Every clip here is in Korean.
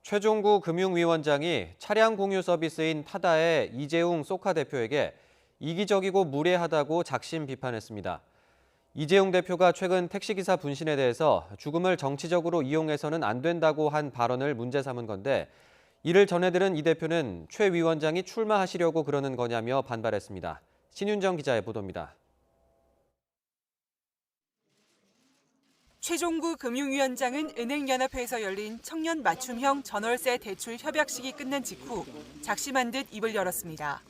최종구 금융위원장이 차량 공유 서비스인 타다의 이재용 쏘카 대표에게 이기적이고 무례하다고 작심 비판했습니다. 이재용 대표가 최근 택시기사 분신에 대해서 죽음을 정치적으로 이용해서는 안 된다고 한 발언을 문제 삼은 건데, 이를 전해들은 이 대표는 최 위원장이 출마하시려고 그러는 거냐며 반발했습니다. 신윤정 기자의 보도입니다. 최종구 금융위원장은 은행연합회에서 열린 청년 맞춤형 전월세 대출 협약식이 끝난 직후 작심한 듯 입을 열었습니다.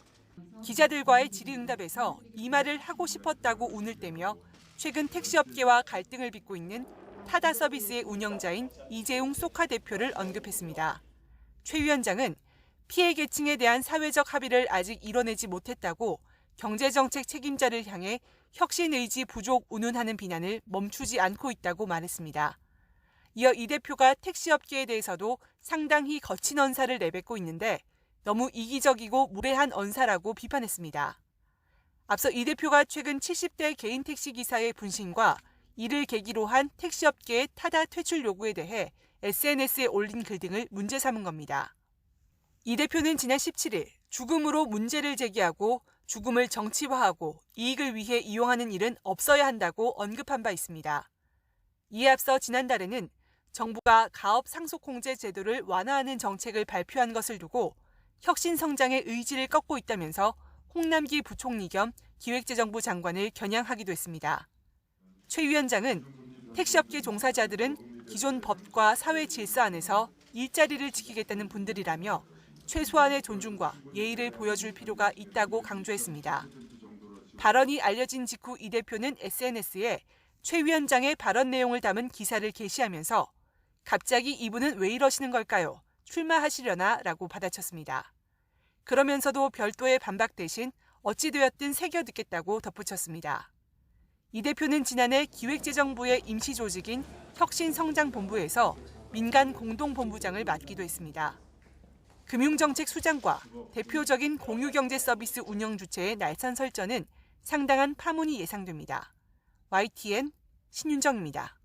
기자들과의 질의응답에서 이 말을 하고 싶었다고 운을 떼며 최근 택시업계와 갈등을 빚고 있는 타다 서비스의 운영자인 이재용 쏘카 대표를 언급했습니다. 최 위원장은 피해 계층에 대한 사회적 합의를 아직 이뤄내지 못했다고 경제정책 책임자를 향해 혁신 의지 부족 운운하는 비난을 멈추지 않고 있다고 말했습니다. 이어 이 대표가 택시업계에 대해서도 상당히 거친 언사를 내뱉고 있는데 너무 이기적이고 무례한 언사라고 비판했습니다. 앞서 이 대표가 최근 70대 개인 택시기사의 분신과 이를 계기로 한 택시업계의 타다 퇴출 요구에 대해 SNS에 올린 글 등을 문제 삼은 겁니다. 이 대표는 지난 17일 죽음으로 문제를 제기하고 죽음을 정치화하고 이익을 위해 이용하는 일은 없어야 한다고 언급한 바 있습니다. 이에 앞서 지난달에는 정부가 가업 상속공제 제도를 완화하는 정책을 발표한 것을 두고 혁신 성장의 의지를 꺾고 있다면서 홍남기 부총리 겸 기획재정부 장관을 겨냥하기도 했습니다. 최 위원장은 택시업계 종사자들은 기존 법과 사회 질서 안에서 일자리를 지키겠다는 분들이라며 최소한의 존중과 예의를 보여줄 필요가 있다고 강조했습니다. 발언이 알려진 직후 이 대표는 SNS에 최 위원장의 발언 내용을 담은 기사를 게시하면서 갑자기 이분은 왜 이러시는 걸까요? 출마하시려나? 라고 받아쳤습니다. 그러면서도 별도의 반박 대신 어찌되었든 새겨 듣겠다고 덧붙였습니다. 이 대표는 지난해 기획재정부의 임시조직인 혁신성장본부에서 민간 공동본부장을 맡기도 했습니다. 금융정책 수장과 대표적인 공유경제 서비스 운영 주체의 날선 설전은 상당한 파문이 예상됩니다. YTN 신윤정입니다.